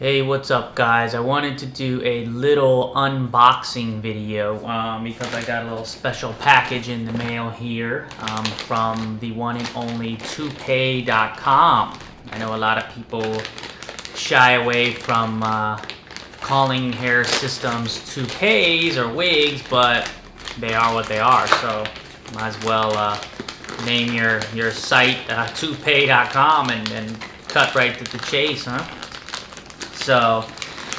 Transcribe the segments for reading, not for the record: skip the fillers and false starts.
Hey, what's up guys? I wanted to do a little unboxing video because I got a little special package in the mail here from the one and only Toupee.com. I know a lot of people shy away from calling hair systems toupees or wigs, but they are what they are, so might as well name your site Toupee.com and cut right to the chase, huh? So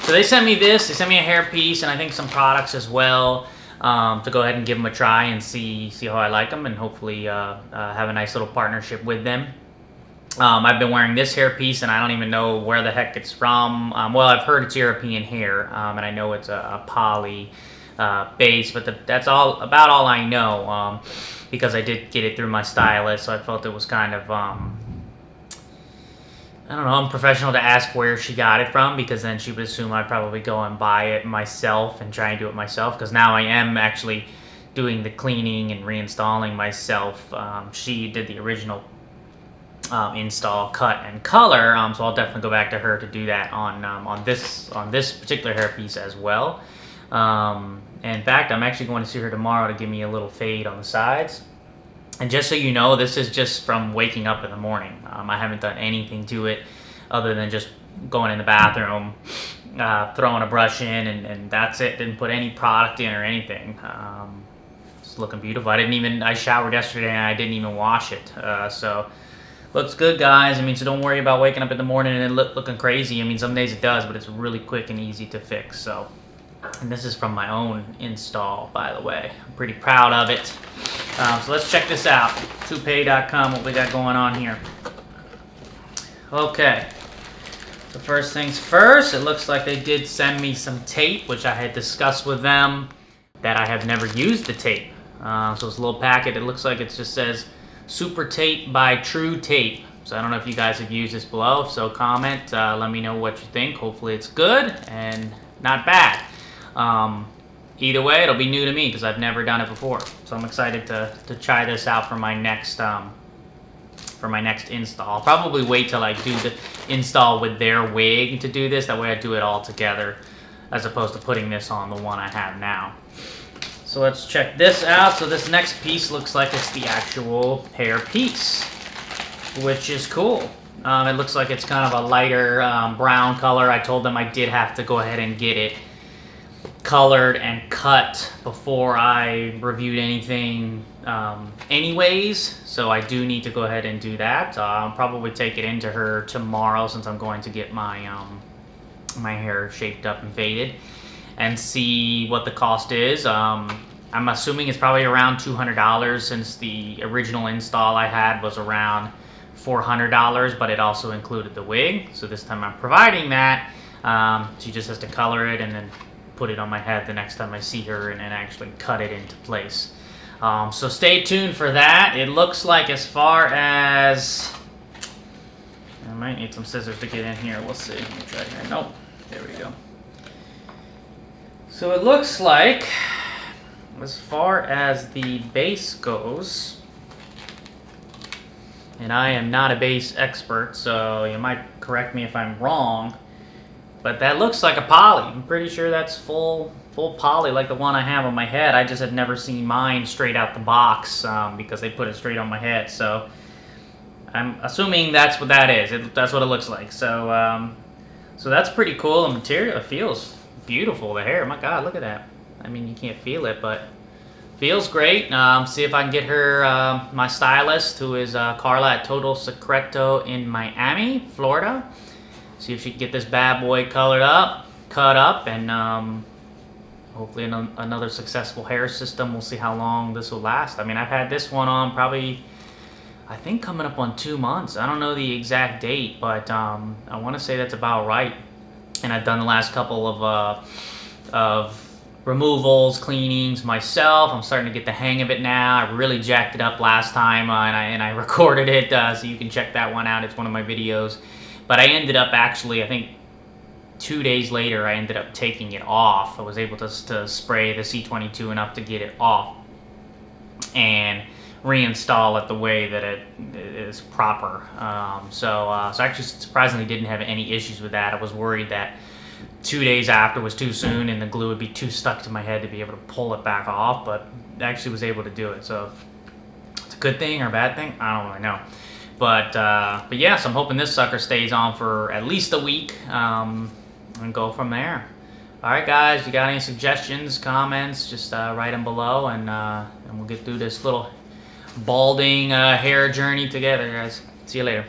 they sent me this. They sent me a hairpiece and I think some products as well to go ahead and give them a try and see how I like them and hopefully have a nice little partnership with them. I've been wearing this hairpiece and I don't even know where the heck it's from. Well, I've heard it's European hair and I know it's a poly base, but that's about all I know because I did get it through my stylist, so I felt it was kind of I don't know, unprofessional to ask where she got it from, because then she would assume I'd probably go and buy it myself and try and do it myself, because now I am actually doing the cleaning and reinstalling myself. She did the original install, cut, and color, so I'll definitely go back to her to do that on this particular hairpiece as well. In fact, I'm actually going to see her tomorrow to give me a little fade on the sides. And just so you know, this is just from waking up in the morning. I haven't done anything to it other than just going in the bathroom, throwing a brush in, and that's it. Didn't put any product in or anything. It's looking beautiful. I showered yesterday and I didn't even wash it. So looks good, guys. I mean, so don't worry about waking up in the morning and it looking crazy. I mean, some days it does, but it's really quick and easy to fix. So, and this is from my own install, by the way. I'm pretty proud of it. So let's check this out. Toupee.com, what we got going on here. Okay. So first things first, it looks like they did send me some tape, which I had discussed with them that I have never used the tape. So it's a little packet. It looks like it just says Super Tape by True Tape. So I don't know if you guys have used this below. If so, comment. Let me know what you think. Hopefully it's good and not bad. Either way, it'll be new to me because I've never done it before. So I'm excited to try this out for my next install. I'll probably wait till I do the install with their wig to do this. That way I do it all together as opposed to putting this on the one I have now. So let's check this out. So this next piece looks like it's the actual hair piece, which is cool. It looks like it's kind of a lighter brown color. I told them I did have to go ahead and get it colored and cut before I reviewed anything anyways, so I do need to go ahead and do that. I'll probably take it into her tomorrow since I'm going to get my my hair shaped up and faded and see what the cost is. I'm assuming it's probably around $200 since the original install I had was around $400, but it also included the wig. So this time I'm providing that. She just has to color it and then put it on my head the next time I see her and actually cut it into place. So stay tuned for that. It looks like, as far as, I might need some scissors to get in here. We'll see. Let me try here. Nope. There we go. So it looks like, as far as the base goes, and I am not a base expert, so you might correct me if I'm wrong, but that looks like a poly. I'm pretty sure that's full poly like the one I have on my head. I just had never seen mine straight out the box because they put it straight on my head. So I'm assuming that's what that is. That's what it looks like. So so that's pretty cool. The material, it feels beautiful. The hair, my God, look at that. I mean, you can't feel it, but feels great. See if I can get her, my stylist, who is Carla at Total Secreto in Miami, Florida. See if she can get this bad boy colored up, cut up, and hopefully another successful hair system. We'll see how long this will last. I mean, I've had this one on probably, I think, coming up on 2 months. I don't know the exact date, but I want to say that's about right. And I've done the last couple of removals, cleanings myself. I'm starting to get the hang of it now. I really jacked it up last time, and I recorded it, so you can check that one out. It's one of my videos. But I ended up actually, I think 2 days later, I ended up taking it off. I was able to spray the C22 enough to get it off and reinstall it the way that it is proper. So I actually surprisingly didn't have any issues with that. I was worried that 2 days after was too soon and the glue would be too stuck to my head to be able to pull it back off, but I actually was able to do it. So it's a good thing or a bad thing, I don't really know. But yeah, so I'm hoping this sucker stays on for at least a week, and go from there. All right, guys, you got any suggestions, comments, just write them below, and we'll get through this little balding hair journey together, guys. See you later.